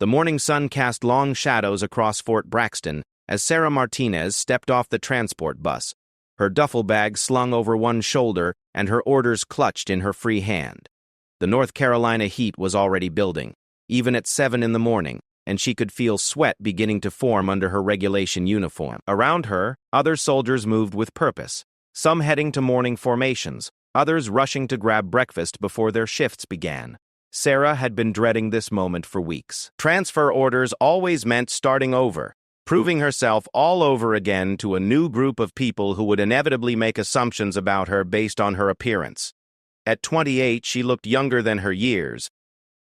The morning sun cast long shadows across Fort Braxton as Sarah Martinez stepped off the transport bus, her duffel bag slung over one shoulder and her orders clutched in her free hand. The North Carolina heat was already building, even at 7 in the morning, and she could feel sweat beginning to form under her regulation uniform. Around her, other soldiers moved with purpose, some heading to morning formations, others rushing to grab breakfast before their shifts began. Sarah had been dreading this moment for weeks. Transfer orders always meant starting over, proving herself all over again to a new group of people who would inevitably make assumptions about her based on her appearance. At 28, she looked younger than her years,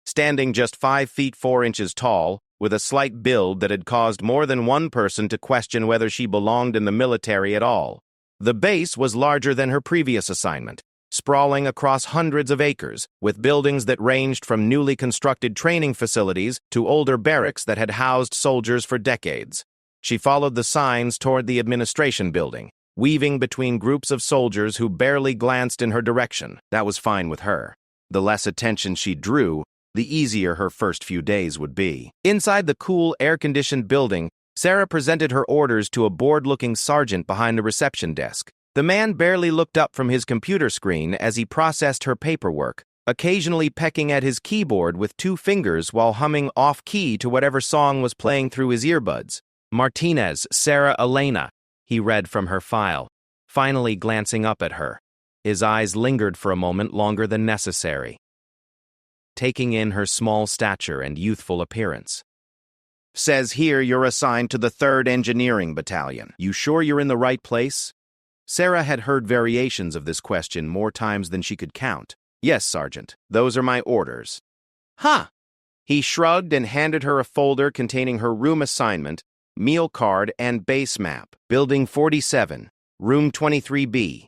standing just 5 feet 4 inches tall, with a slight build that had caused more than one person to question whether she belonged in the military at all. The base was larger than her previous assignment, sprawling across hundreds of acres, with buildings that ranged from newly constructed training facilities to older barracks that had housed soldiers for decades. She followed the signs toward the administration building, weaving between groups of soldiers who barely glanced in her direction. That was fine with her. The less attention she drew, the easier her first few days would be. Inside the cool, air-conditioned building, Sarah presented her orders to a bored-looking sergeant behind the reception desk. The man barely looked up from his computer screen as he processed her paperwork, occasionally pecking at his keyboard with 2 fingers while humming off-key to whatever song was playing through his earbuds. Martinez, Sarah Elena, he read from her file, finally glancing up at her. His eyes lingered for a moment longer than necessary, taking in her small stature and youthful appearance. Says here you're assigned to the 3rd Engineering Battalion. You sure you're in the right place? Sarah had heard variations of this question more times than she could count. Yes, Sergeant, those are my orders. Huh! He shrugged and handed her a folder containing her room assignment, meal card, and base map. Building 47, room 23B.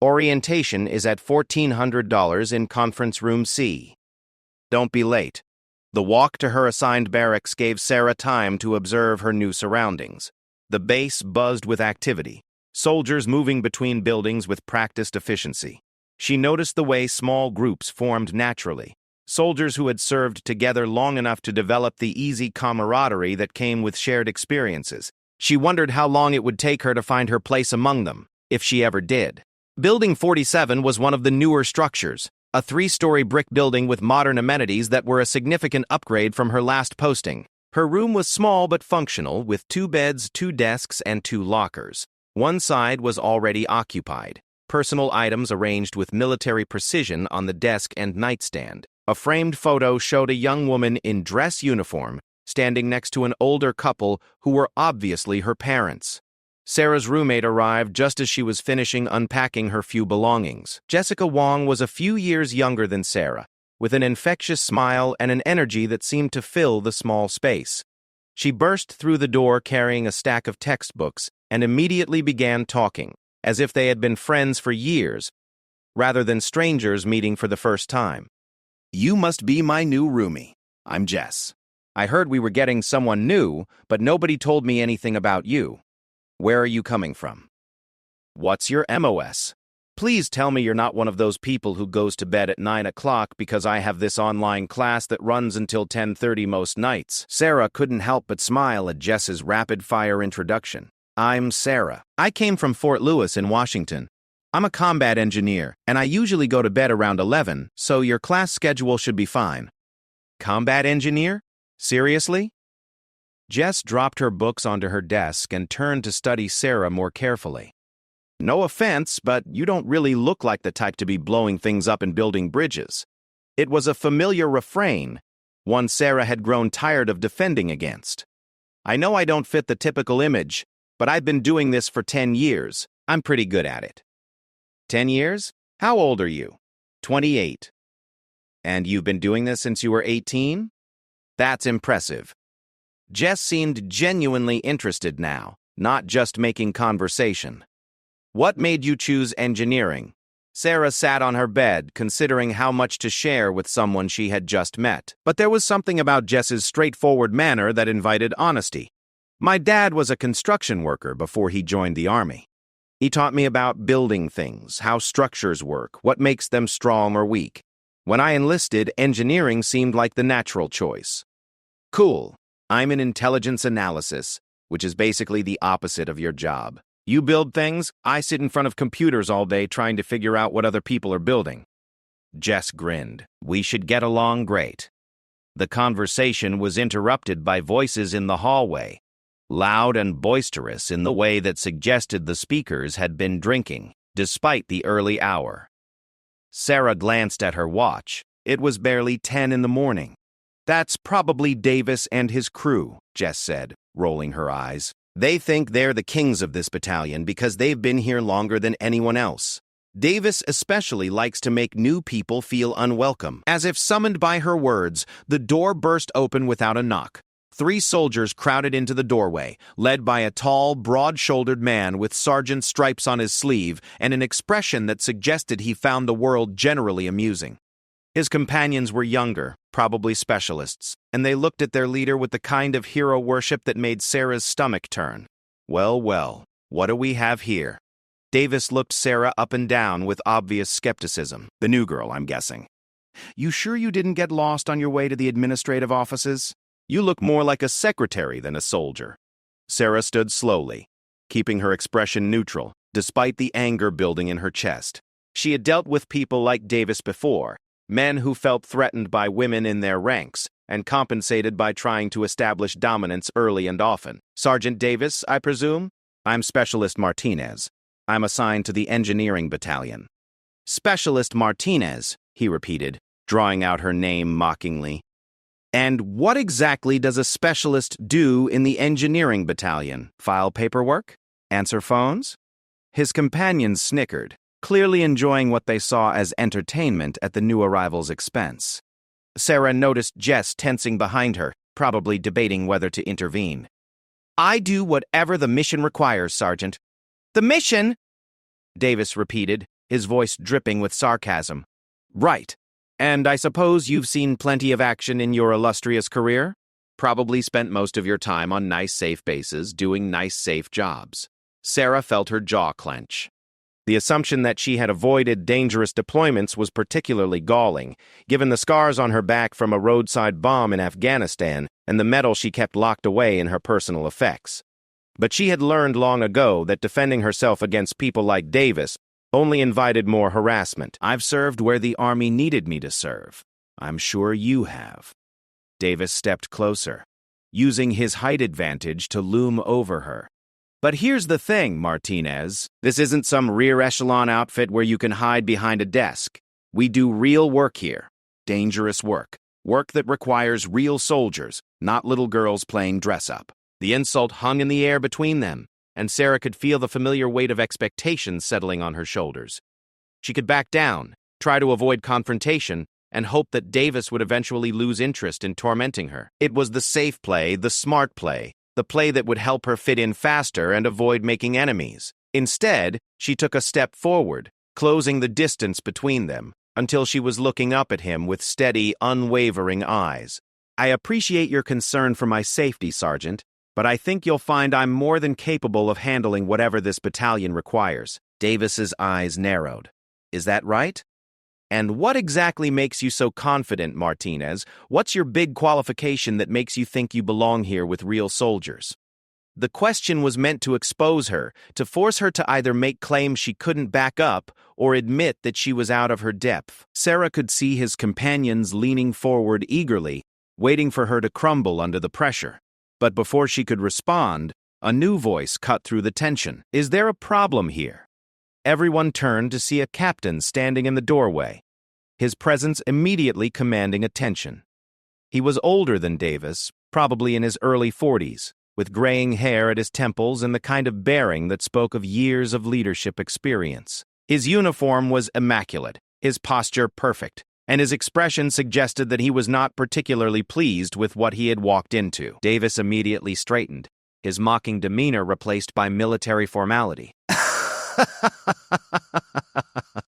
Orientation is at $1,400 in Conference Room C. Don't be late. The walk to her assigned barracks gave Sarah time to observe her new surroundings. The base buzzed with activity, soldiers moving between buildings with practiced efficiency. She noticed the way small groups formed naturally, soldiers who had served together long enough to develop the easy camaraderie that came with shared experiences. She wondered how long it would take her to find her place among them, if she ever did. Building 47 was one of the newer structures, a 3-story brick building with modern amenities that were a significant upgrade from her last posting. Her room was small but functional, with 2 beds, 2 desks, and 2 lockers. One side was already occupied, personal items arranged with military precision on the desk and nightstand. A framed photo showed a young woman in dress uniform standing next to an older couple who were obviously her parents. Sarah's roommate arrived just as she was finishing unpacking her few belongings. Jessica Wong was a few years younger than Sarah, with an infectious smile and an energy that seemed to fill the small space. She burst through the door carrying a stack of textbooks and immediately began talking, as if they had been friends for years, rather than strangers meeting for the first time. You must be my new roomie. I'm Jess. I heard we were getting someone new, but nobody told me anything about you. Where are you coming from? What's your MOS? Please tell me you're not one of those people who goes to bed at 9 o'clock because I have this online class that runs until 10:30 most nights. Sarah couldn't help but smile at Jess's rapid-fire introduction. I'm Sarah. I came from Fort Lewis in Washington. I'm a combat engineer, and I usually go to bed around 11, so your class schedule should be fine. Combat engineer? Seriously? Jess dropped her books onto her desk and turned to study Sarah more carefully. No offense, but you don't really look like the type to be blowing things up and building bridges. It was a familiar refrain, one Sarah had grown tired of defending against. I know I don't fit the typical image, but I've been doing this for 10 years. I'm pretty good at it. 10 years? How old are you? 28. And you've been doing this since you were 18? That's impressive. Jess seemed genuinely interested now, not just making conversation. What made you choose engineering? Sarah sat on her bed, considering how much to share with someone she had just met. But there was something about Jess's straightforward manner that invited honesty. My dad was a construction worker before he joined the Army. He taught me about building things, how structures work, what makes them strong or weak. When I enlisted, engineering seemed like the natural choice. Cool. I'm in intelligence analysis, which is basically the opposite of your job. You build things, I sit in front of computers all day trying to figure out what other people are building. Jess grinned. We should get along great. The conversation was interrupted by voices in the hallway, loud and boisterous in the way that suggested the speakers had been drinking, despite the early hour. Sarah glanced at her watch. It was barely 10 in the morning. That's probably Davis and his crew, Jess said, rolling her eyes. They think they're the kings of this battalion because they've been here longer than anyone else. Davis especially likes to make new people feel unwelcome. As if summoned by her words, the door burst open without a knock. 3 soldiers crowded into the doorway, led by a tall, broad-shouldered man with sergeant stripes on his sleeve and an expression that suggested he found the world generally amusing. His companions were younger, probably specialists, and they looked at their leader with the kind of hero worship that made Sarah's stomach turn. Well, what do we have here? Davis looked Sarah up and down with obvious skepticism. The new girl, I'm guessing. You sure you didn't get lost on your way to the administrative offices? You look more like a secretary than a soldier. Sarah stood slowly, keeping her expression neutral, despite the anger building in her chest. She had dealt with people like Davis before, men who felt threatened by women in their ranks and compensated by trying to establish dominance early and often. Sergeant Davis, I presume? I'm Specialist Martinez. I'm assigned to the engineering battalion. Specialist Martinez, he repeated, drawing out her name mockingly. And what exactly does a specialist do in the engineering battalion? File paperwork? Answer phones? His companions snickered, clearly enjoying what they saw as entertainment at the new arrival's expense. Sarah noticed Jess tensing behind her, probably debating whether to intervene. I do whatever the mission requires, Sergeant. The mission? Davis repeated, his voice dripping with sarcasm. Right. And I suppose you've seen plenty of action in your illustrious career? Probably spent most of your time on nice, safe bases, doing nice, safe jobs. Sarah felt her jaw clench. The assumption that she had avoided dangerous deployments was particularly galling, given the scars on her back from a roadside bomb in Afghanistan and the metal she kept locked away in her personal effects. But she had learned long ago that defending herself against people like Davis only invited more harassment. I've served where the Army needed me to serve. I'm sure you have. Davis stepped closer, using his height advantage to loom over her. But here's the thing, Martinez. This isn't some rear echelon outfit where you can hide behind a desk. We do real work here. Dangerous work. Work that requires real soldiers, not little girls playing dress-up. The insult hung in the air between them, and Sarah could feel the familiar weight of expectations settling on her shoulders. She could back down, try to avoid confrontation, and hope that Davis would eventually lose interest in tormenting her. It was the safe play, the smart play, the play that would help her fit in faster and avoid making enemies. Instead, she took a step forward, closing the distance between them, until she was looking up at him with steady, unwavering eyes. I appreciate your concern for my safety, Sergeant, but I think you'll find I'm more than capable of handling whatever this battalion requires. Davis's eyes narrowed. Is that right? And what exactly makes you so confident, Martinez? What's your big qualification that makes you think you belong here with real soldiers? The question was meant to expose her, to force her to either make claims she couldn't back up or admit that she was out of her depth. Sarah could see his companions leaning forward eagerly, waiting for her to crumble under the pressure. But before she could respond, a new voice cut through the tension. Is there a problem here? Everyone turned to see a captain standing in the doorway, his presence immediately commanding attention. He was older than Davis, probably in his early 40s, with graying hair at his temples and the kind of bearing that spoke of years of leadership experience. His uniform was immaculate, his posture perfect, and his expression suggested that he was not particularly pleased with what he had walked into. Davis immediately straightened, his mocking demeanor replaced by military formality.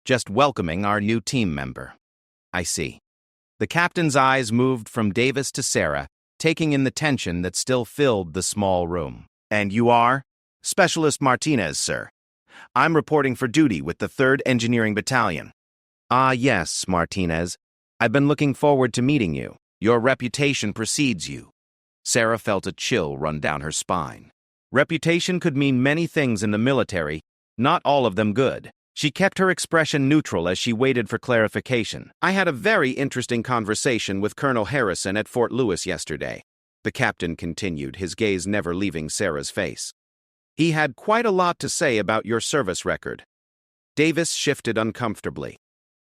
Just welcoming our new team member. I see. The captain's eyes moved from Davis to Sarah, taking in the tension that still filled the small room. And you are? Specialist Martinez, sir. I'm reporting for duty with the 3rd Engineering Battalion. Ah, yes, Martinez. I've been looking forward to meeting you. Your reputation precedes you. Sarah felt a chill run down her spine. Reputation could mean many things in the military, not all of them good. She kept her expression neutral as she waited for clarification. "I had a very interesting conversation with Colonel Harrison at Fort Lewis yesterday," the captain continued, his gaze never leaving Sarah's face. "He had quite a lot to say about your service record." Davis shifted uncomfortably,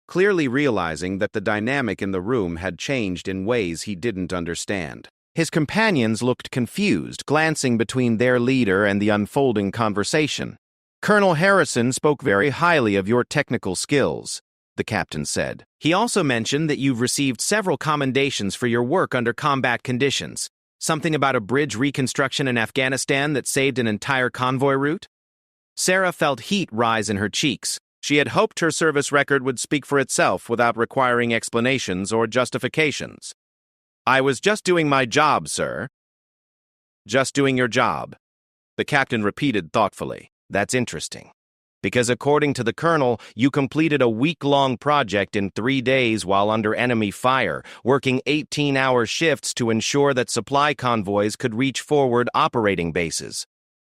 clearly realizing that the dynamic in the room had changed in ways he didn't understand. His companions looked confused, glancing between their leader and the unfolding conversation. "Colonel Harrison spoke very highly of your technical skills," the captain said. "He also mentioned that you've received several commendations for your work under combat conditions. Something about a bridge reconstruction in Afghanistan that saved an entire convoy route?" Sarah felt heat rise in her cheeks. She had hoped her service record would speak for itself without requiring explanations or justifications. "I was just doing my job, sir." "Just doing your job," the captain repeated thoughtfully. "That's interesting. Because according to the colonel, you completed a week-long project in 3 days while under enemy fire, working 18-hour shifts to ensure that supply convoys could reach forward operating bases."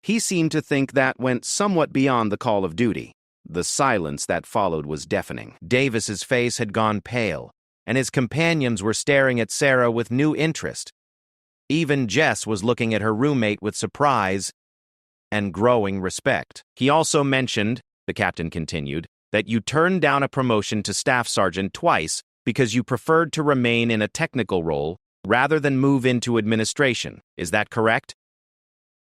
He seemed to think that went somewhat beyond the call of duty. The silence that followed was deafening. Davis's face had gone pale, and his companions were staring at Sarah with new interest. Even Jess was looking at her roommate with surprise and growing respect. "He also mentioned," the captain continued, "that you turned down a promotion to staff sergeant twice because you preferred to remain in a technical role rather than move into administration. Is that correct?"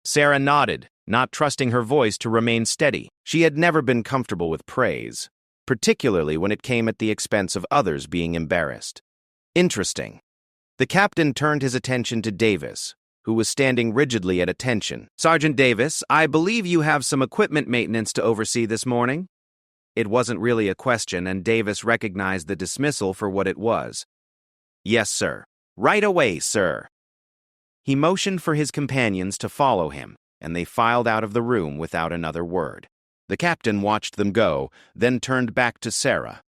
Sarah nodded, not trusting her voice to remain steady. She had never been comfortable with praise, particularly when it came at the expense of others being embarrassed. "Interesting." The captain turned his attention to Davis, who was standing rigidly at attention. "Sergeant Davis, I believe you have some equipment maintenance to oversee this morning?" It wasn't really a question, and Davis recognized the dismissal for what it was. "Yes, sir." "Right away, sir." He motioned for his companions to follow him, and they filed out of the room without another word. The captain watched them go, then turned back to Sarah.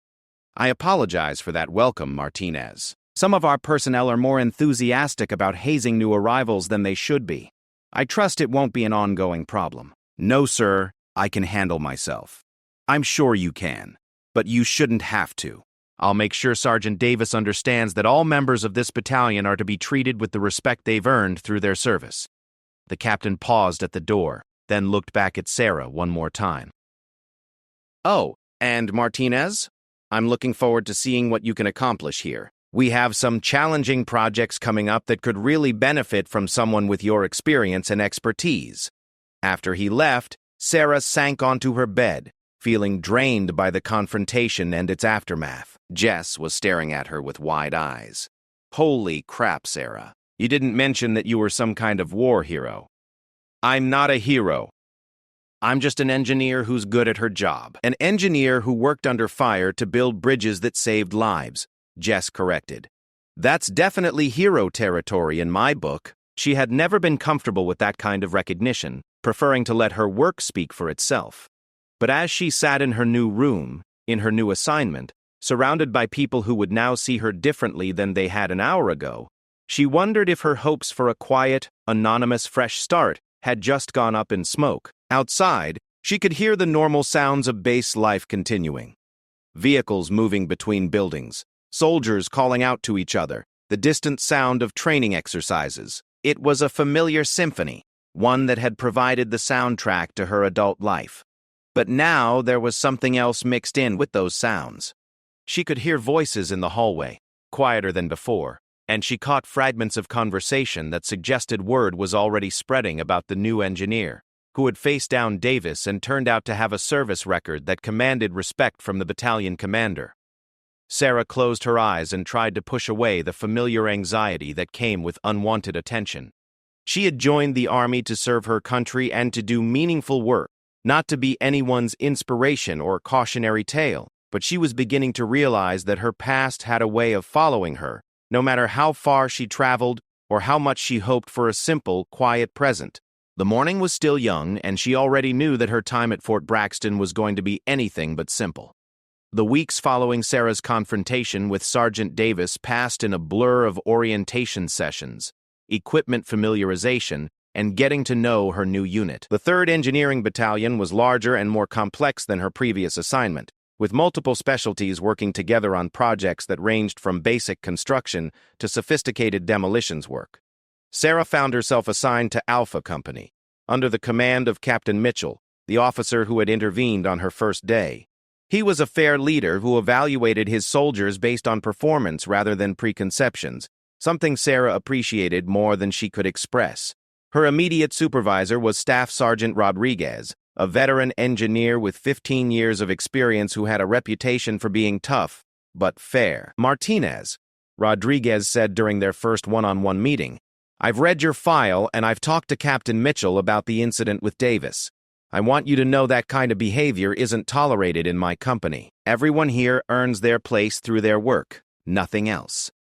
"I apologize for that welcome, Martinez. Some of our personnel are more enthusiastic about hazing new arrivals than they should be. I trust it won't be an ongoing problem." "No, sir, I can handle myself." "I'm sure you can, but you shouldn't have to. I'll make sure Sergeant Davis understands that all members of this battalion are to be treated with the respect they've earned through their service." The captain paused at the door, then looked back at Sarah one more time. "Oh, and Martinez, I'm looking forward to seeing what you can accomplish here. We have some challenging projects coming up that could really benefit from someone with your experience and expertise." After he left, Sarah sank onto her bed, feeling drained by the confrontation and its aftermath. Jess was staring at her with wide eyes. "Holy crap, Sarah. You didn't mention that you were some kind of war hero." "I'm not a hero. I'm just an engineer who's good at her job." "An engineer who worked under fire to build bridges that saved lives," Jess corrected. "That's definitely hero territory in my book." She had never been comfortable with that kind of recognition, preferring to let her work speak for itself. But as she sat in her new room, in her new assignment, surrounded by people who would now see her differently than they had an hour ago, she wondered if her hopes for a quiet, anonymous fresh start had just gone up in smoke. Outside, she could hear the normal sounds of base life continuing. Vehicles moving between buildings, soldiers calling out to each other, the distant sound of training exercises. It was a familiar symphony, one that had provided the soundtrack to her adult life. But now there was something else mixed in with those sounds. She could hear voices in the hallway, quieter than before, and she caught fragments of conversation that suggested word was already spreading about the new engineer, who had faced down Davis and turned out to have a service record that commanded respect from the battalion commander. Sarah closed her eyes and tried to push away the familiar anxiety that came with unwanted attention. She had joined the army to serve her country and to do meaningful work, not to be anyone's inspiration or cautionary tale, but she was beginning to realize that her past had a way of following her, no matter how far she traveled or how much she hoped for a simple, quiet present. The morning was still young, and she already knew that her time at Fort Braxton was going to be anything but simple. The weeks following Sarah's confrontation with Sergeant Davis passed in a blur of orientation sessions, equipment familiarization, and getting to know her new unit. The 3rd Engineering Battalion was larger and more complex than her previous assignment, with multiple specialties working together on projects that ranged from basic construction to sophisticated demolitions work. Sarah found herself assigned to Alpha Company, under the command of Captain Mitchell, the officer who had intervened on her first day. He was a fair leader who evaluated his soldiers based on performance rather than preconceptions, something Sarah appreciated more than she could express. Her immediate supervisor was Staff Sergeant Rodriguez, a veteran engineer with 15 years of experience who had a reputation for being tough, but fair. "Martinez," Rodriguez said during their first one-on-one meeting, "I've read your file and I've talked to Captain Mitchell about the incident with Davis. I want you to know that kind of behavior isn't tolerated in my company. Everyone here earns their place through their work, nothing else."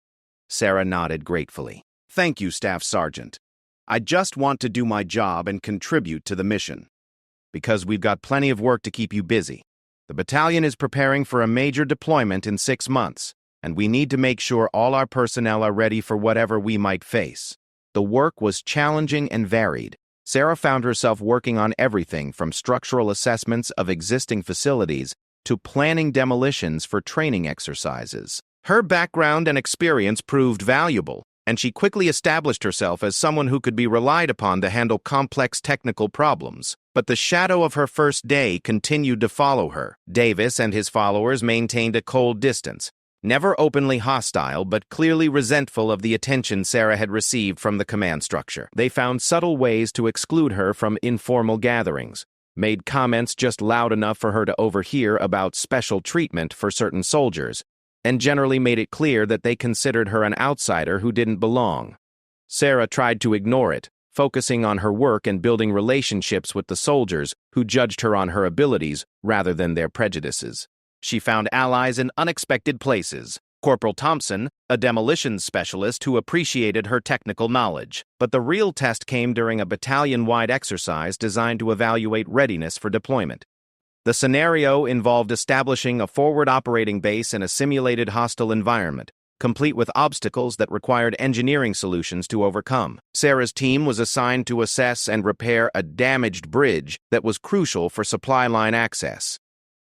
Sarah nodded gratefully. "Thank you, Staff Sergeant. I just want to do my job and contribute to the mission. Because we've got plenty of work to keep you busy. The battalion is preparing for a major deployment in 6 months, and we need to make sure all our personnel are ready for whatever we might face." The work was challenging and varied. Sarah found herself working on everything from structural assessments of existing facilities to planning demolitions for training exercises. Her background and experience proved valuable, and she quickly established herself as someone who could be relied upon to handle complex technical problems. But the shadow of her first day continued to follow her. Davis and his followers maintained a cold distance, never openly hostile but clearly resentful of the attention Sarah had received from the command structure. They found subtle ways to exclude her from informal gatherings, made comments just loud enough for her to overhear about special treatment for certain soldiers, and generally made it clear that they considered her an outsider who didn't belong. Sarah tried to ignore it, focusing on her work and building relationships with the soldiers who judged her on her abilities rather than their prejudices. She found allies in unexpected places. Corporal Thompson, a demolitions specialist who appreciated her technical knowledge. But the real test came during a battalion-wide exercise designed to evaluate readiness for deployment. The scenario involved establishing a forward operating base in a simulated hostile environment, complete with obstacles that required engineering solutions to overcome. Sarah's team was assigned to assess and repair a damaged bridge that was crucial for supply line access.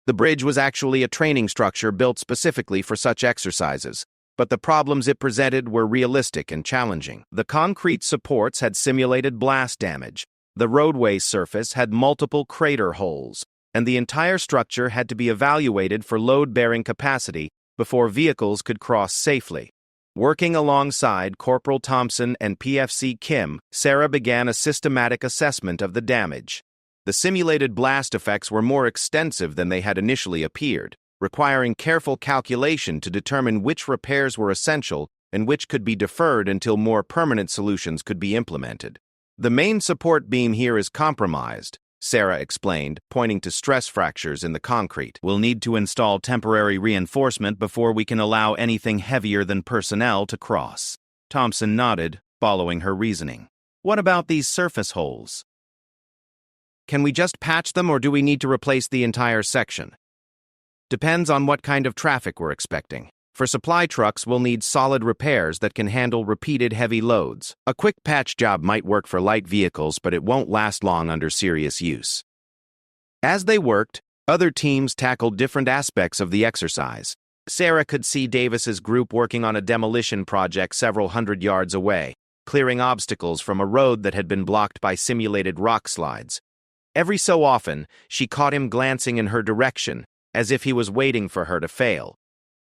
The bridge was actually a training structure built specifically for such exercises, but the problems it presented were realistic and challenging. The concrete supports had simulated blast damage, the roadway surface had multiple crater holes, and the entire structure had to be evaluated for load-bearing capacity before vehicles could cross safely. Working alongside Corporal Thompson and PFC Kim, Sarah began a systematic assessment of the damage. The simulated blast effects were more extensive than they had initially appeared, requiring careful calculation to determine which repairs were essential and which could be deferred until more permanent solutions could be implemented. "The main support beam here is compromised," Sarah explained, pointing to stress fractures in the concrete. "We'll need to install temporary reinforcement before we can allow anything heavier than personnel to cross." Thompson nodded, following her reasoning. "What about these surface holes? Can we just patch them or do we need to replace the entire section?" "Depends on what kind of traffic we're expecting. For supply trucks, we'll need solid repairs that can handle repeated heavy loads. A quick patch job might work for light vehicles, but it won't last long under serious use." As they worked, other teams tackled different aspects of the exercise. Sarah could see Davis's group working on a demolition project several hundred yards away, clearing obstacles from a road that had been blocked by simulated rock slides. Every so often, she caught him glancing in her direction, as if he was waiting for her to fail.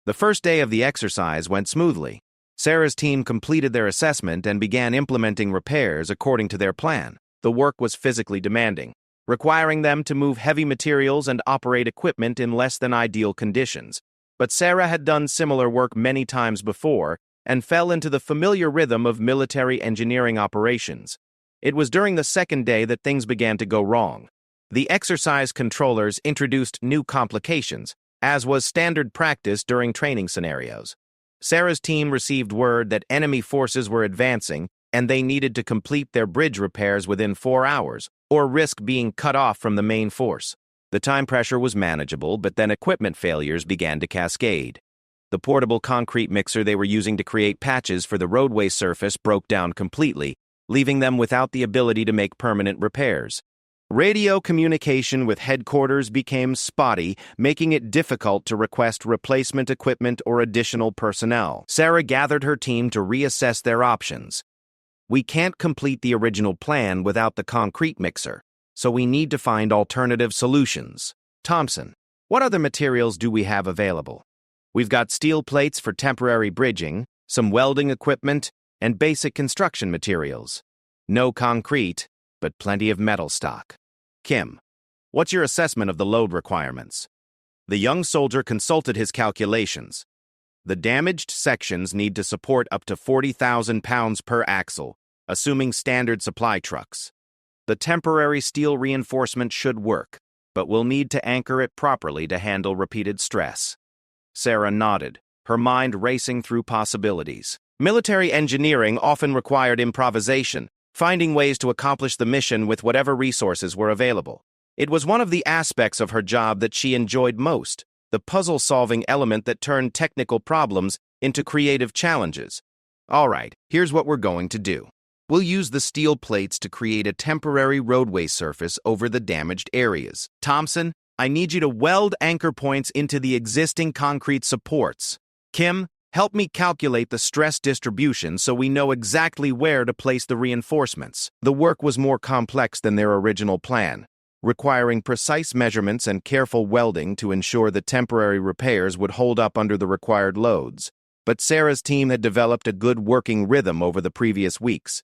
The first day of the exercise went smoothly. Sarah's team completed their assessment and began implementing repairs according to their plan. The work was physically demanding, requiring them to move heavy materials and operate equipment in less than ideal conditions. But Sarah had done similar work many times before and fell into the familiar rhythm of military engineering operations. It was during the second day that things began to go wrong. The exercise controllers introduced new complications, as was standard practice during training scenarios. Sarah's team received word that enemy forces were advancing and they needed to complete their bridge repairs within 4 hours, or risk being cut off from the main force. The time pressure was manageable, but then equipment failures began to cascade. The portable concrete mixer they were using to create patches for the roadway surface broke down completely, leaving them without the ability to make permanent repairs. Radio communication with headquarters became spotty, making it difficult to request replacement equipment or additional personnel. Sarah gathered her team to reassess their options. We can't complete the original plan without the concrete mixer, so we need to find alternative solutions. Thompson, what other materials do we have available? We've got steel plates for temporary bridging, some welding equipment, and basic construction materials. No concrete, but plenty of metal stock. Kim, what's your assessment of the load requirements? The young soldier consulted his calculations. The damaged sections need to support up to 40,000 pounds per axle, assuming standard supply trucks. The temporary steel reinforcement should work, but we'll need to anchor it properly to handle repeated stress. Sarah nodded, her mind racing through possibilities. Military engineering often required improvisation, finding ways to accomplish the mission with whatever resources were available. It was one of the aspects of her job that she enjoyed most, the puzzle-solving element that turned technical problems into creative challenges. All right, here's what we're going to do. We'll use the steel plates to create a temporary roadway surface over the damaged areas. Thompson, I need you to weld anchor points into the existing concrete supports. Kim, help me calculate the stress distribution so we know exactly where to place the reinforcements. The work was more complex than their original plan, requiring precise measurements and careful welding to ensure the temporary repairs would hold up under the required loads. But Sarah's team had developed a good working rhythm over the previous weeks,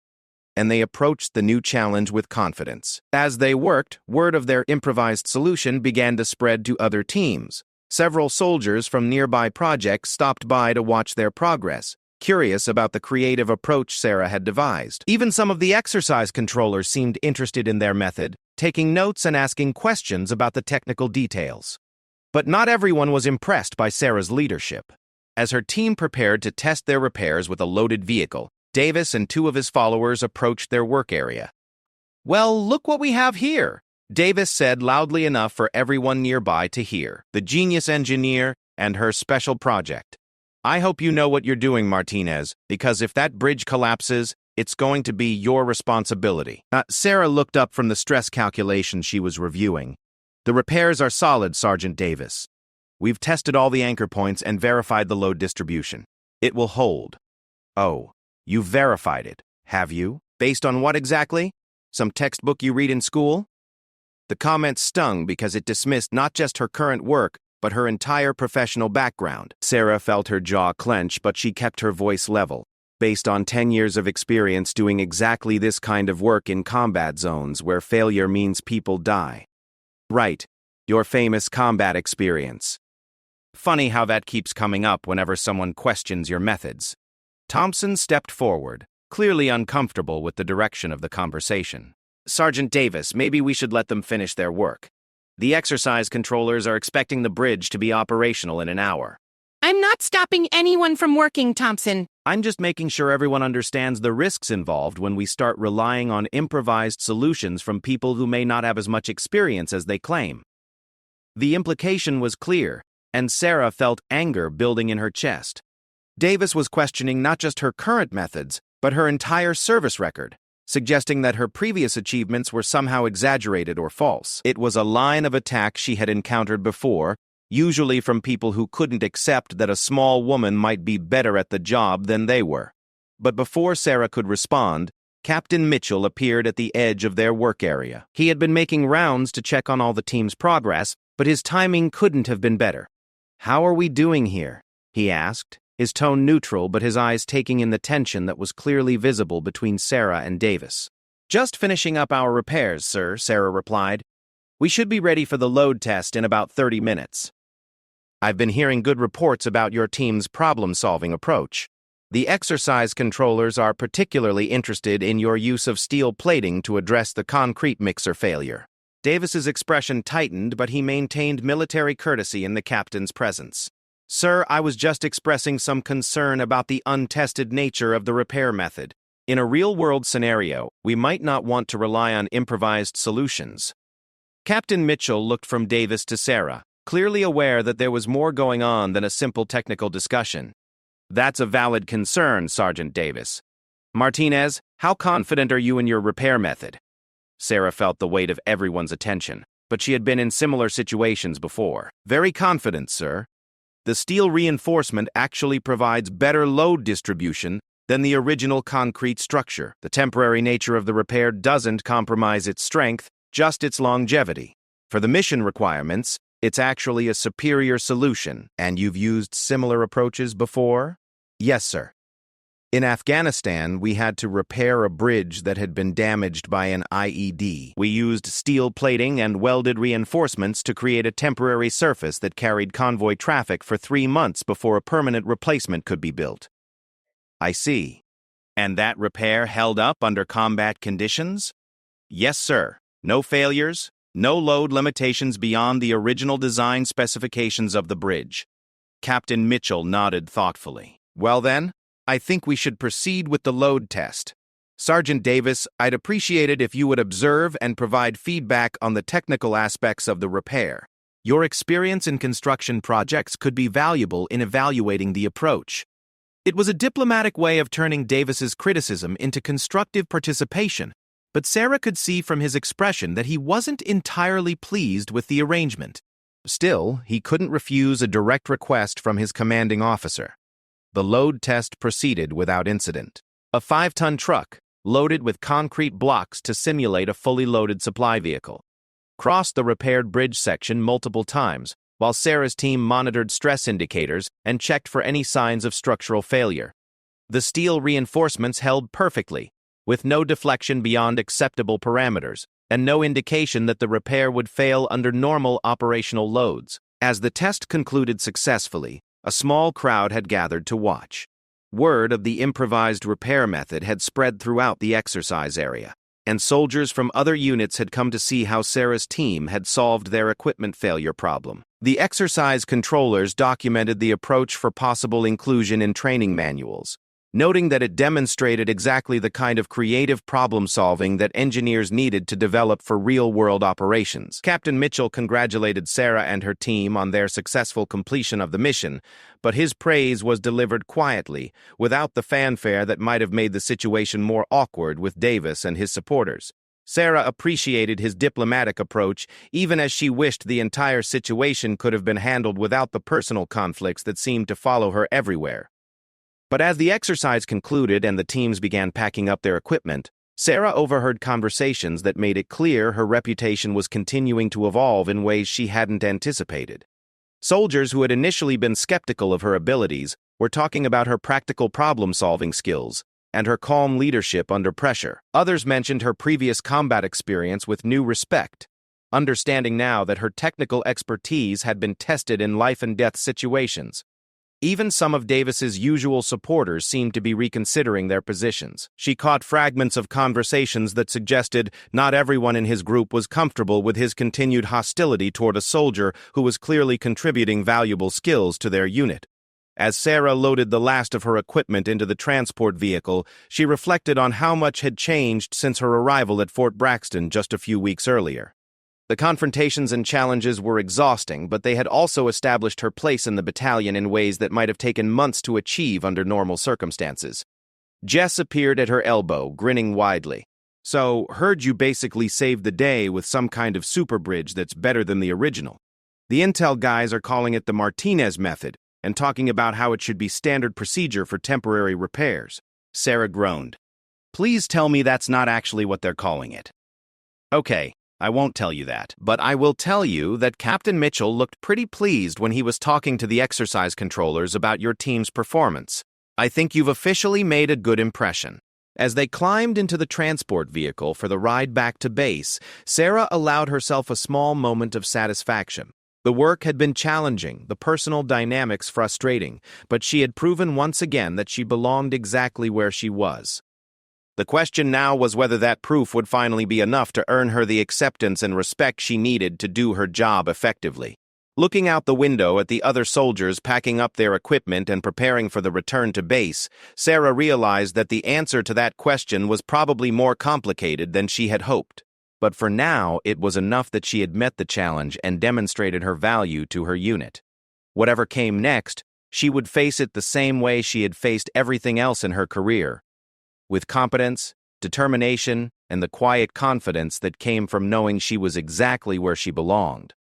and they approached the new challenge with confidence. As they worked, word of their improvised solution began to spread to other teams. Several soldiers from nearby projects stopped by to watch their progress, curious about the creative approach Sarah had devised. Even some of the exercise controllers seemed interested in their method, taking notes and asking questions about the technical details. But not everyone was impressed by Sarah's leadership. As her team prepared to test their repairs with a loaded vehicle, Davis and two of his followers approached their work area. "Well, look what we have here," Davis said loudly enough for everyone nearby to hear. The genius engineer and her special project. "I hope you know what you're doing, Martinez, because if that bridge collapses, it's going to be your responsibility." Sarah looked up from the stress calculations she was reviewing. "The repairs are solid, Sergeant Davis. We've tested all the anchor points and verified the load distribution. It will hold." "Oh, you've verified it, have you? Based on what exactly? Some textbook you read in school?" The comment stung because it dismissed not just her current work, but her entire professional background. Sarah felt her jaw clench, but she kept her voice level. Based on 10 years of experience doing exactly this kind of work in combat zones where failure means people die. Right, your famous combat experience. Funny how that keeps coming up whenever someone questions your methods. Thompson stepped forward, clearly uncomfortable with the direction of the conversation. "Sergeant Davis, maybe we should let them finish their work. The exercise controllers are expecting the bridge to be operational in an hour." "I'm not stopping anyone from working, Thompson." "I'm just making sure everyone understands the risks involved when we start relying on improvised solutions from people who may not have as much experience as they claim." The implication was clear, and Sarah felt anger building in her chest. Davis was questioning not just her current methods, but her entire service record, suggesting that her previous achievements were somehow exaggerated or false. It was a line of attack she had encountered before, usually from people who couldn't accept that a small woman might be better at the job than they were. But before Sarah could respond, Captain Mitchell appeared at the edge of their work area. He had been making rounds to check on all the team's progress, but his timing couldn't have been better. "How are we doing here?" he asked, his tone neutral but his eyes taking in the tension that was clearly visible between Sarah and Davis. "Just finishing up our repairs, sir," Sarah replied. "We should be ready for the load test in about 30 minutes. I've been hearing good reports about your team's problem-solving approach. The exercise controllers are particularly interested in your use of steel plating to address the concrete mixer failure." Davis's expression tightened, but he maintained military courtesy in the captain's presence. "Sir, I was just expressing some concern about the untested nature of the repair method. In a real-world scenario, we might not want to rely on improvised solutions." Captain Mitchell looked from Davis to Sarah, clearly aware that there was more going on than a simple technical discussion. "That's a valid concern, Sergeant Davis. Martinez, how confident are you in your repair method?" Sarah felt the weight of everyone's attention, but she had been in similar situations before. "Very confident, sir. The steel reinforcement actually provides better load distribution than the original concrete structure. The temporary nature of the repair doesn't compromise its strength, just its longevity. For the mission requirements, it's actually a superior solution." "And you've used similar approaches before?" "Yes, sir. In Afghanistan, we had to repair a bridge that had been damaged by an IED. We used steel plating and welded reinforcements to create a temporary surface that carried convoy traffic for 3 months before a permanent replacement could be built." "I see. And that repair held up under combat conditions?" "Yes, sir. No failures, no load limitations beyond the original design specifications of the bridge." Captain Mitchell nodded thoughtfully. "Well then, I think we should proceed with the load test. Sergeant Davis, I'd appreciate it if you would observe and provide feedback on the technical aspects of the repair. Your experience in construction projects could be valuable in evaluating the approach." It was a diplomatic way of turning Davis's criticism into constructive participation, but Sarah could see from his expression that he wasn't entirely pleased with the arrangement. Still, he couldn't refuse a direct request from his commanding officer. The load test proceeded without incident. A 5-ton truck, loaded with concrete blocks to simulate a fully loaded supply vehicle, crossed the repaired bridge section multiple times, while Sarah's team monitored stress indicators and checked for any signs of structural failure. The steel reinforcements held perfectly, with no deflection beyond acceptable parameters, and no indication that the repair would fail under normal operational loads. As the test concluded successfully, a small crowd had gathered to watch. Word of the improvised repair method had spread throughout the exercise area, and soldiers from other units had come to see how Sarah's team had solved their equipment failure problem. The exercise controllers documented the approach for possible inclusion in training manuals, noting that it demonstrated exactly the kind of creative problem-solving that engineers needed to develop for real-world operations. Captain Mitchell congratulated Sarah and her team on their successful completion of the mission, but his praise was delivered quietly, without the fanfare that might have made the situation more awkward with Davis and his supporters. Sarah appreciated his diplomatic approach, even as she wished the entire situation could have been handled without the personal conflicts that seemed to follow her everywhere. But as the exercise concluded and the teams began packing up their equipment, Sarah overheard conversations that made it clear her reputation was continuing to evolve in ways she hadn't anticipated. Soldiers who had initially been skeptical of her abilities were talking about her practical problem-solving skills and her calm leadership under pressure. Others mentioned her previous combat experience with new respect, understanding now that her technical expertise had been tested in life-and-death situations. Even some of Davis's usual supporters seemed to be reconsidering their positions. She caught fragments of conversations that suggested not everyone in his group was comfortable with his continued hostility toward a soldier who was clearly contributing valuable skills to their unit. As Sarah loaded the last of her equipment into the transport vehicle, she reflected on how much had changed since her arrival at Fort Braxton just a few weeks earlier. The confrontations and challenges were exhausting, but they had also established her place in the battalion in ways that might have taken months to achieve under normal circumstances. Jess appeared at her elbow, grinning widely. "So, heard you basically saved the day with some kind of super bridge that's better than the original. The Intel guys are calling it the Martinez method, and talking about how it should be standard procedure for temporary repairs." Sarah groaned. "Please tell me that's not actually what they're calling it." "Okay, I won't tell you that, but I will tell you that Captain Mitchell looked pretty pleased when he was talking to the exercise controllers about your team's performance. I think you've officially made a good impression." As they climbed into the transport vehicle for the ride back to base, Sarah allowed herself a small moment of satisfaction. The work had been challenging, the personal dynamics frustrating, but she had proven once again that she belonged exactly where she was. The question now was whether that proof would finally be enough to earn her the acceptance and respect she needed to do her job effectively. Looking out the window at the other soldiers packing up their equipment and preparing for the return to base, Sarah realized that the answer to that question was probably more complicated than she had hoped. but for now it was enough that she had met the challenge and demonstrated her value to her unit. Whatever came next, she would face it the same way she had faced everything else in her career, with competence, determination, and the quiet confidence that came from knowing she was exactly where she belonged.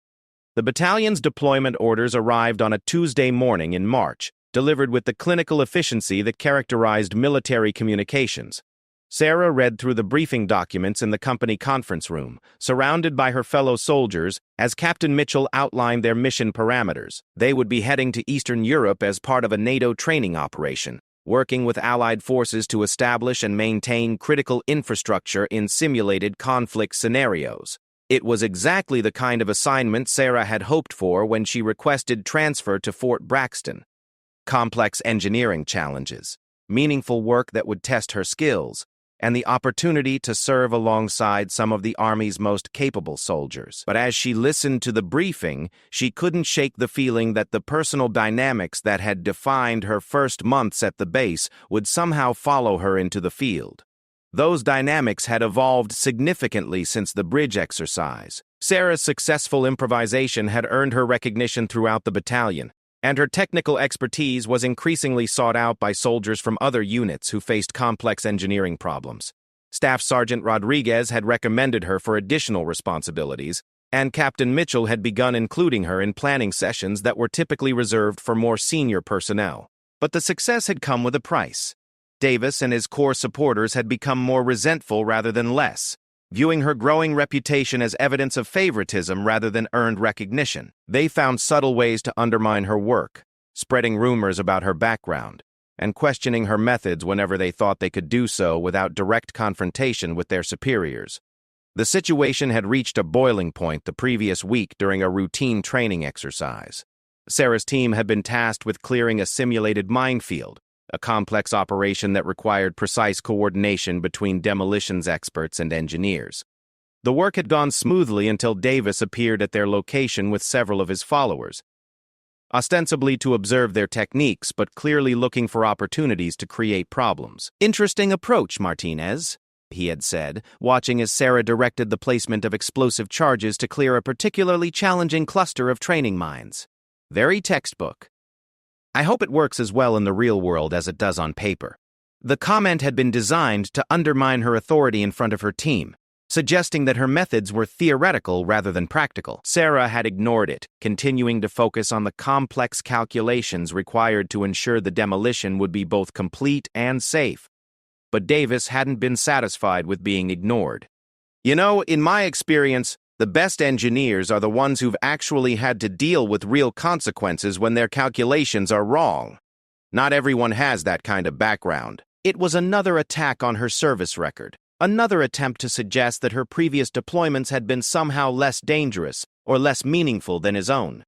The battalion's deployment orders arrived on a Tuesday morning in March, delivered with the clinical efficiency that characterized military communications. Sarah read through the briefing documents in the company conference room, surrounded by her fellow soldiers, as Captain Mitchell outlined their mission parameters. They would be heading to Eastern Europe as part of a NATO training operation, working with Allied forces to establish and maintain critical infrastructure in simulated conflict scenarios. It was exactly the kind of assignment Sarah had hoped for when she requested transfer to Fort Braxton. Complex engineering challenges, meaningful work that would test her skills, and the opportunity to serve alongside some of the Army's most capable soldiers. But as she listened to the briefing, she couldn't shake the feeling that the personal dynamics that had defined her first months at the base would somehow follow her into the field. Those dynamics had evolved significantly since the bridge exercise. Sarah's successful improvisation had earned her recognition throughout the battalion, and her technical expertise was increasingly sought out by soldiers from other units who faced complex engineering problems. Staff Sergeant Rodriguez had recommended her for additional responsibilities, and Captain Mitchell had begun including her in planning sessions that were typically reserved for more senior personnel. But the success had come with a price. Davis and his core supporters had become more resentful rather than less, viewing her growing reputation as evidence of favoritism rather than earned recognition. They found subtle ways to undermine her work, spreading rumors about her background, and questioning her methods whenever they thought they could do so without direct confrontation with their superiors. The situation had reached a boiling point the previous week during a routine training exercise. Sarah's team had been tasked with clearing a simulated minefield, a complex operation that required precise coordination between demolitions experts and engineers. The work had gone smoothly until Davis appeared at their location with several of his followers, ostensibly to observe their techniques but clearly looking for opportunities to create problems. "Interesting approach, Martinez," he had said, watching as Sarah directed the placement of explosive charges to clear a particularly challenging cluster of training mines. "Very textbook. I hope it works as well in the real world as it does on paper." The comment had been designed to undermine her authority in front of her team, suggesting that her methods were theoretical rather than practical. Sarah had ignored it, continuing to focus on the complex calculations required to ensure the demolition would be both complete and safe. But Davis hadn't been satisfied with being ignored. "You know, in my experience, the best engineers are the ones who've actually had to deal with real consequences when their calculations are wrong. Not everyone has that kind of background." It was another attack on her service record, another attempt to suggest that her previous deployments had been somehow less dangerous or less meaningful than his own.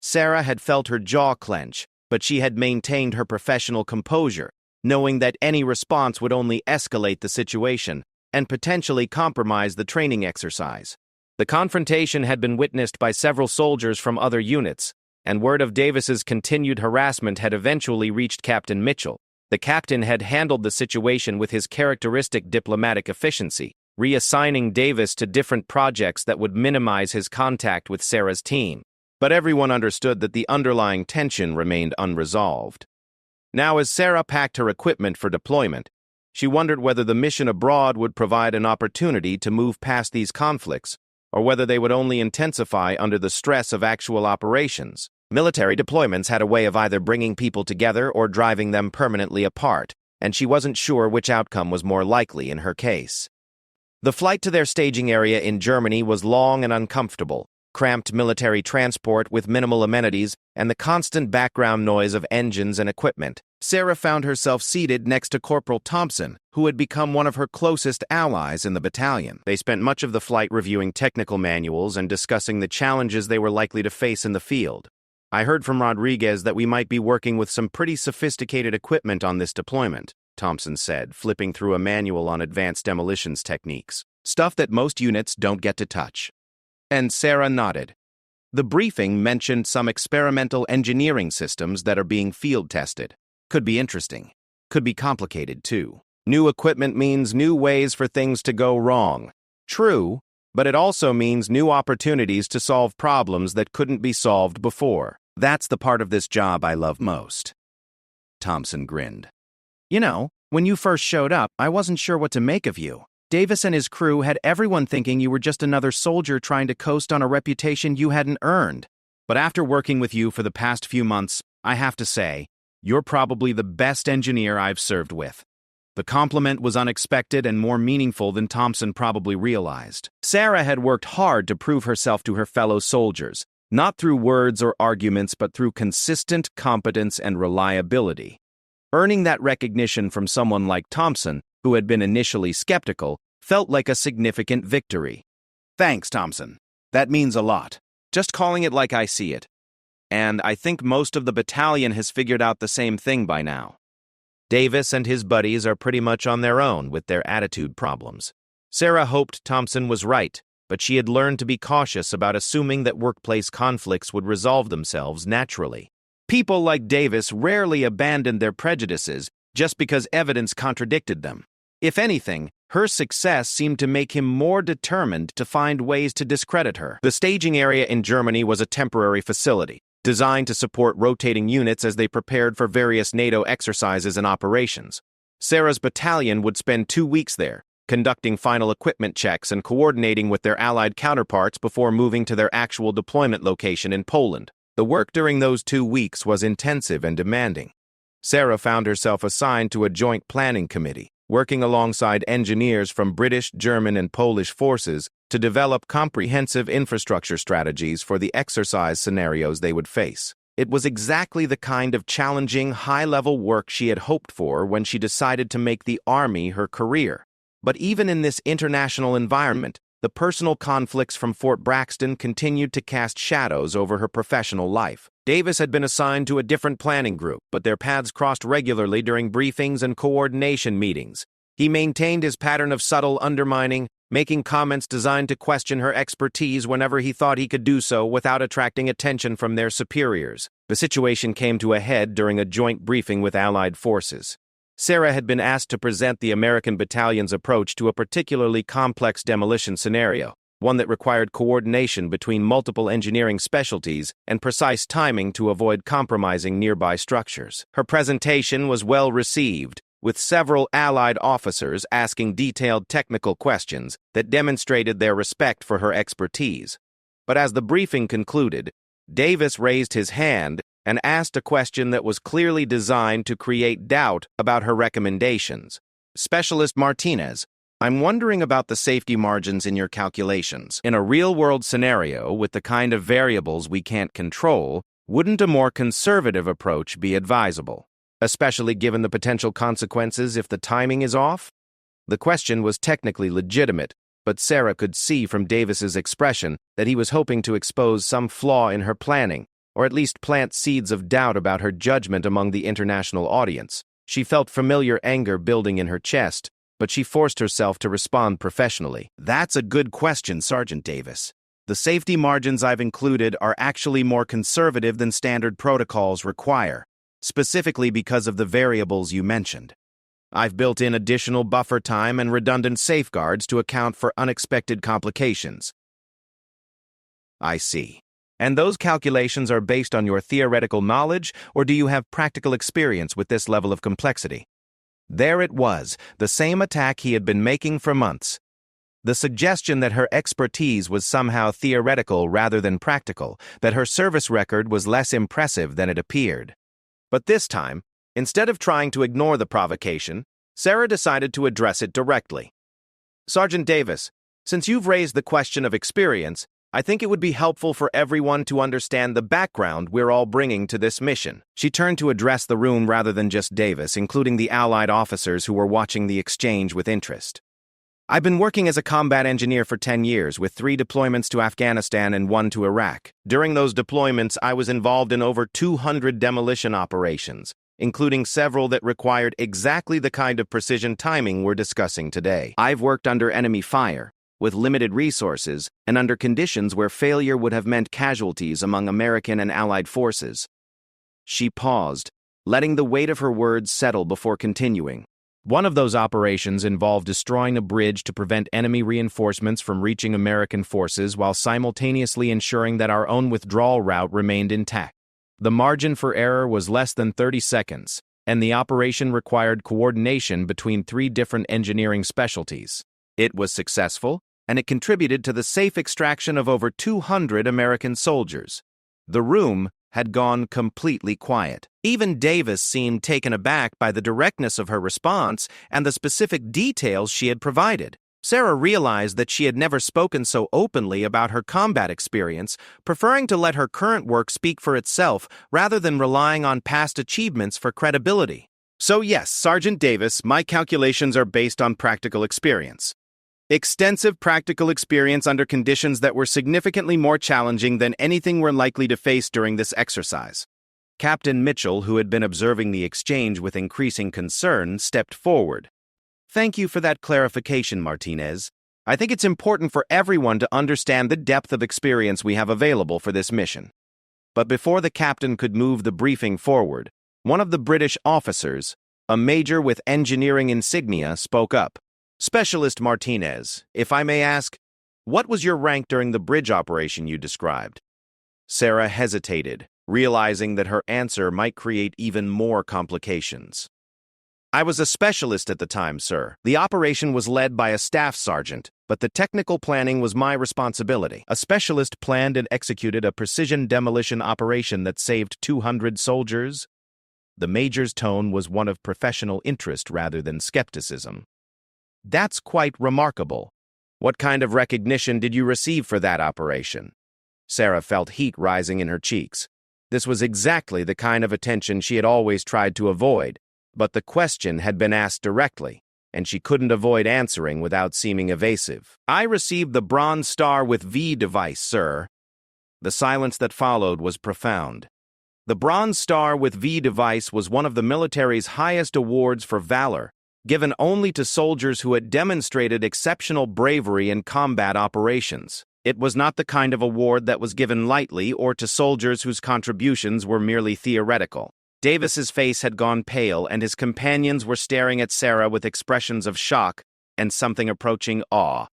Sarah had felt her jaw clench, but she had maintained her professional composure, knowing that any response would only escalate the situation and potentially compromise the training exercise. The confrontation had been witnessed by several soldiers from other units, and word of Davis's continued harassment had eventually reached Captain Mitchell. The captain had handled the situation with his characteristic diplomatic efficiency, reassigning Davis to different projects that would minimize his contact with Sarah's team. But everyone understood that the underlying tension remained unresolved. Now, as Sarah packed her equipment for deployment, she wondered whether the mission abroad would provide an opportunity to move past these conflicts, or whether they would only intensify under the stress of actual operations. Military deployments had a way of either bringing people together or driving them permanently apart, and she wasn't sure which outcome was more likely in her case. The flight to their staging area in Germany was long and uncomfortable, cramped military transport with minimal amenities, and the constant background noise of engines and equipment. Sarah found herself seated next to Corporal Thompson, who had become one of her closest allies in the battalion. They spent much of the flight reviewing technical manuals and discussing the challenges they were likely to face in the field. "I heard from Rodriguez that we might be working with some pretty sophisticated equipment on this deployment," Thompson said, flipping through a manual on advanced demolitions techniques. "Stuff that most units don't get to touch." And Sarah nodded. The briefing mentioned some experimental engineering systems that are being field tested. Could be interesting. Could be complicated, too. New equipment means new ways for things to go wrong. True, but it also means new opportunities to solve problems that couldn't be solved before. That's the part of this job I love most. Thompson grinned. You know, when you first showed up, I wasn't sure what to make of you. Davis and his crew had everyone thinking you were just another soldier trying to coast on a reputation you hadn't earned. But after working with you for the past few months, I have to say, you're probably the best engineer I've served with. The compliment was unexpected and more meaningful than Thompson probably realized. Sarah had worked hard to prove herself to her fellow soldiers, not through words or arguments, but through consistent competence and reliability. Earning that recognition from someone like Thompson, who had been initially skeptical, felt like a significant victory. Thanks, Thompson. That means a lot. Just calling it like I see it. And I think most of the battalion has figured out the same thing by now. Davis and his buddies are pretty much on their own with their attitude problems. Sarah hoped Thompson was right, but she had learned to be cautious about assuming that workplace conflicts would resolve themselves naturally. People like Davis rarely abandoned their prejudices just because evidence contradicted them. If anything, her success seemed to make him more determined to find ways to discredit her. The staging area in Germany was a temporary facility, designed to support rotating units as they prepared for various NATO exercises and operations. Sarah's battalion would spend 2 weeks there, conducting final equipment checks and coordinating with their Allied counterparts before moving to their actual deployment location in Poland. The work during those 2 weeks was intensive and demanding. Sarah found herself assigned to a joint planning committee, working alongside engineers from British, German, and Polish forces to develop comprehensive infrastructure strategies for the exercise scenarios they would face. It was exactly the kind of challenging, high-level work she had hoped for when she decided to make the Army her career. But even in this international environment, the personal conflicts from Fort Braxton continued to cast shadows over her professional life. Davis had been assigned to a different planning group, but their paths crossed regularly during briefings and coordination meetings. He maintained his pattern of subtle undermining, making comments designed to question her expertise whenever he thought he could do so without attracting attention from their superiors. The situation came to a head during a joint briefing with Allied forces. Sarah had been asked to present the American battalion's approach to a particularly complex demolition scenario, one that required coordination between multiple engineering specialties and precise timing to avoid compromising nearby structures. Her presentation was well received, with several Allied officers asking detailed technical questions that demonstrated their respect for her expertise. But as the briefing concluded, Davis raised his hand and asked a question that was clearly designed to create doubt about her recommendations. Specialist Martinez, I'm wondering about the safety margins in your calculations. In a real-world scenario with the kind of variables we can't control, wouldn't a more conservative approach be advisable, especially given the potential consequences if the timing is off? The question was technically legitimate, but Sarah could see from Davis's expression that he was hoping to expose some flaw in her planning, or at least plant seeds of doubt about her judgment among the international audience. She felt familiar anger building in her chest, but she forced herself to respond professionally. That's a good question, Sergeant Davis. The safety margins I've included are actually more conservative than standard protocols require, specifically because of the variables you mentioned. I've built in additional buffer time and redundant safeguards to account for unexpected complications. I see. And those calculations are based on your theoretical knowledge, or do you have practical experience with this level of complexity? There it was, the same attack he had been making for months. The suggestion that her expertise was somehow theoretical rather than practical, that her service record was less impressive than it appeared. But this time, instead of trying to ignore the provocation, Sarah decided to address it directly. Sergeant Davis, since you've raised the question of experience, I think it would be helpful for everyone to understand the background we're all bringing to this mission. She turned to address the room rather than just Davis, including the Allied officers who were watching the exchange with interest. I've been working as a combat engineer for 10 years, with 3 deployments to Afghanistan and 1 to Iraq. During those deployments, I was involved in over 200 demolition operations, including several that required exactly the kind of precision timing we're discussing today. I've worked under enemy fire, with limited resources, and under conditions where failure would have meant casualties among American and Allied forces. She paused, letting the weight of her words settle before continuing. One of those operations involved destroying a bridge to prevent enemy reinforcements from reaching American forces while simultaneously ensuring that our own withdrawal route remained intact. The margin for error was less than 30 seconds, and the operation required coordination between 3 different engineering specialties. It was successful, and it contributed to the safe extraction of over 200 American soldiers. The room had gone completely quiet. Even Davis seemed taken aback by the directness of her response and the specific details she had provided. Sarah realized that she had never spoken so openly about her combat experience, preferring to let her current work speak for itself rather than relying on past achievements for credibility. So yes, Sergeant Davis, my calculations are based on practical experience. Extensive practical experience under conditions that were significantly more challenging than anything we're likely to face during this exercise. Captain Mitchell, who had been observing the exchange with increasing concern, stepped forward. Thank you for that clarification, Martinez. I think it's important for everyone to understand the depth of experience we have available for this mission. But before the captain could move the briefing forward, one of the British officers, a major with engineering insignia, spoke up. Specialist Martinez, if I may ask, what was your rank during the bridge operation you described? Sarah hesitated, realizing that her answer might create even more complications. I was a specialist at the time, sir. The operation was led by a staff sergeant, but the technical planning was my responsibility. A specialist planned and executed a precision demolition operation that saved 200 soldiers. The major's tone was one of professional interest rather than skepticism. That's quite remarkable. What kind of recognition did you receive for that operation? Sarah felt heat rising in her cheeks. This was exactly the kind of attention she had always tried to avoid, but the question had been asked directly, and she couldn't avoid answering without seeming evasive. I received the Bronze Star with V device, sir. The silence that followed was profound. The Bronze Star with V device was one of the military's highest awards for valor, given only to soldiers who had demonstrated exceptional bravery in combat operations. It was not the kind of award that was given lightly or to soldiers whose contributions were merely theoretical. Davis's face had gone pale, and his companions were staring at Sarah with expressions of shock and something approaching awe.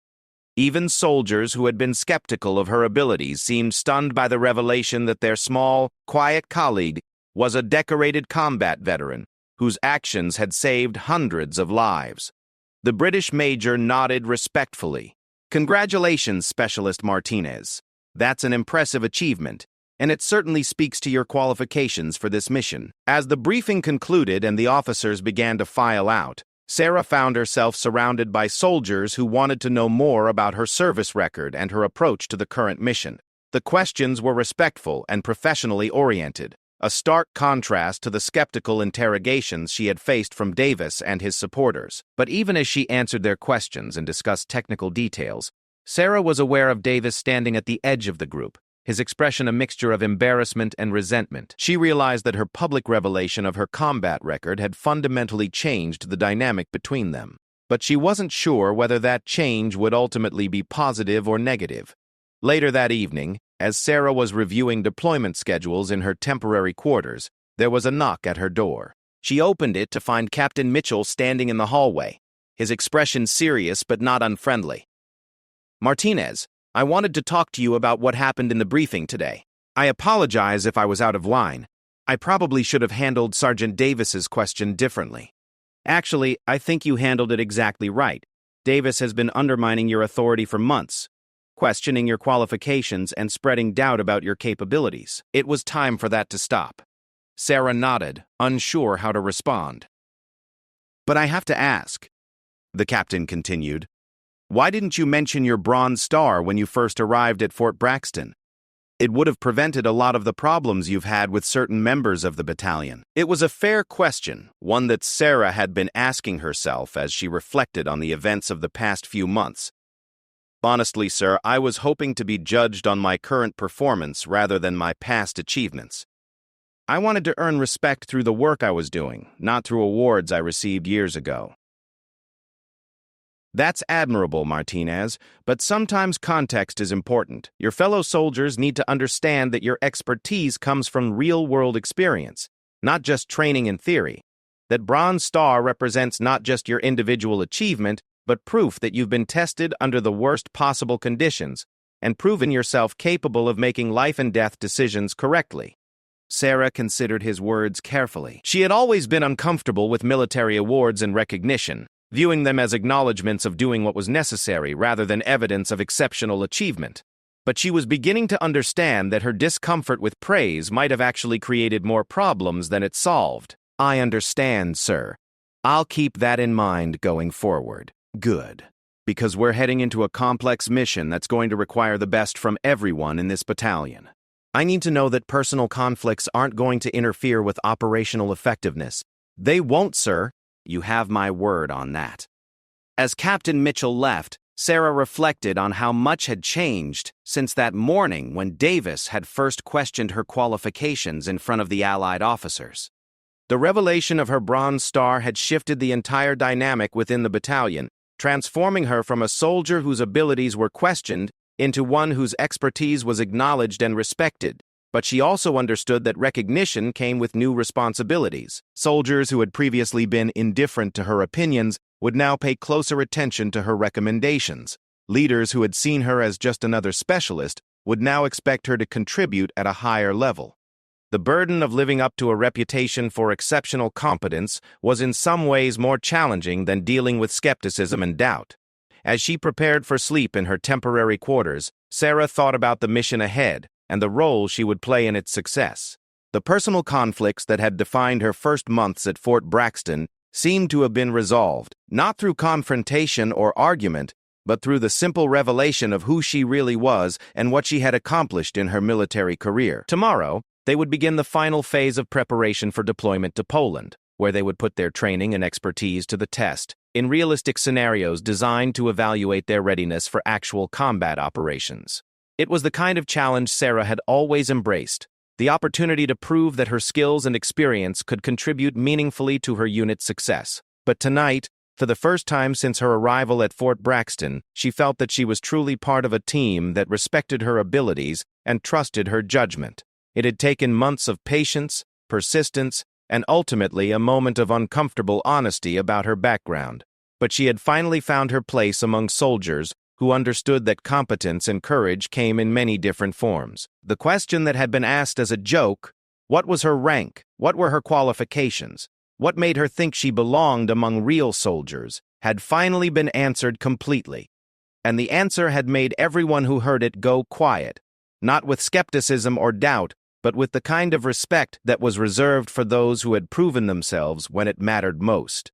Even soldiers who had been skeptical of her abilities seemed stunned by the revelation that their small, quiet colleague was a decorated combat veteran whose actions had saved hundreds of lives. The British major nodded respectfully. Congratulations, Specialist Martinez. That's an impressive achievement, and it certainly speaks to your qualifications for this mission. As the briefing concluded and the officers began to file out, Sarah found herself surrounded by soldiers who wanted to know more about her service record and her approach to the current mission. The questions were respectful and professionally oriented, a stark contrast to the skeptical interrogations she had faced from Davis and his supporters. But even as she answered their questions and discussed technical details, Sarah was aware of Davis standing at the edge of the group, his expression a mixture of embarrassment and resentment. She realized that her public revelation of her combat record had fundamentally changed the dynamic between them. But she wasn't sure whether that change would ultimately be positive or negative. Later that evening, as Sarah was reviewing deployment schedules in her temporary quarters, there was a knock at her door. She opened it to find Captain Mitchell standing in the hallway, his expression serious but not unfriendly. Martinez, I wanted to talk to you about what happened in the briefing today. I apologize if I was out of line. I probably should have handled Sergeant Davis's question differently. Actually, I think you handled it exactly right. Davis has been undermining your authority for months, questioning your qualifications and spreading doubt about your capabilities. It was time for that to stop. Sarah nodded, unsure how to respond. But I have to ask, the captain continued, why didn't you mention your Bronze Star when you first arrived at Fort Braxton? It would have prevented a lot of the problems you've had with certain members of the battalion. It was a fair question, one that Sarah had been asking herself as she reflected on the events of the past few months. Honestly, sir, I was hoping to be judged on my current performance rather than my past achievements. I wanted to earn respect through the work I was doing, not through awards I received years ago. That's admirable, Martinez, but sometimes context is important. Your fellow soldiers need to understand that your expertise comes from real-world experience, not just training in theory. That Bronze Star represents not just your individual achievement, but proof that you've been tested under the worst possible conditions and proven yourself capable of making life-and-death decisions correctly. Sarah considered his words carefully. She had always been uncomfortable with military awards and recognition, viewing them as acknowledgments of doing what was necessary rather than evidence of exceptional achievement. But she was beginning to understand that her discomfort with praise might have actually created more problems than it solved. "I understand, sir. I'll keep that in mind going forward." "Good. Because we're heading into a complex mission that's going to require the best from everyone in this battalion. I need to know that personal conflicts aren't going to interfere with operational effectiveness." "They won't, sir. You have my word on that." As Captain Mitchell left, Sarah reflected on how much had changed since that morning when Davis had first questioned her qualifications in front of the Allied officers. The revelation of her Bronze Star had shifted the entire dynamic within the battalion, transforming her from a soldier whose abilities were questioned into one whose expertise was acknowledged and respected. But she also understood that recognition came with new responsibilities. Soldiers who had previously been indifferent to her opinions would now pay closer attention to her recommendations. Leaders who had seen her as just another specialist would now expect her to contribute at a higher level. The burden of living up to a reputation for exceptional competence was in some ways more challenging than dealing with skepticism and doubt. As she prepared for sleep in her temporary quarters, Sarah thought about the mission ahead and the role she would play in its success. The personal conflicts that had defined her first months at Fort Braxton seemed to have been resolved, not through confrontation or argument, but through the simple revelation of who she really was and what she had accomplished in her military career. Tomorrow, they would begin the final phase of preparation for deployment to Poland, where they would put their training and expertise to the test, in realistic scenarios designed to evaluate their readiness for actual combat operations. It was the kind of challenge Sarah had always embraced, the opportunity to prove that her skills and experience could contribute meaningfully to her unit's success. But tonight, for the first time since her arrival at Fort Braxton, she felt that she was truly part of a team that respected her abilities and trusted her judgment. It had taken months of patience, persistence, and ultimately a moment of uncomfortable honesty about her background. But she had finally found her place among soldiers who understood that competence and courage came in many different forms. The question that had been asked as a joke, what was her rank? What were her qualifications? What made her think she belonged among real soldiers? Had finally been answered completely. And the answer had made everyone who heard it go quiet, not with skepticism or doubt, but with the kind of respect that was reserved for those who had proven themselves when it mattered most.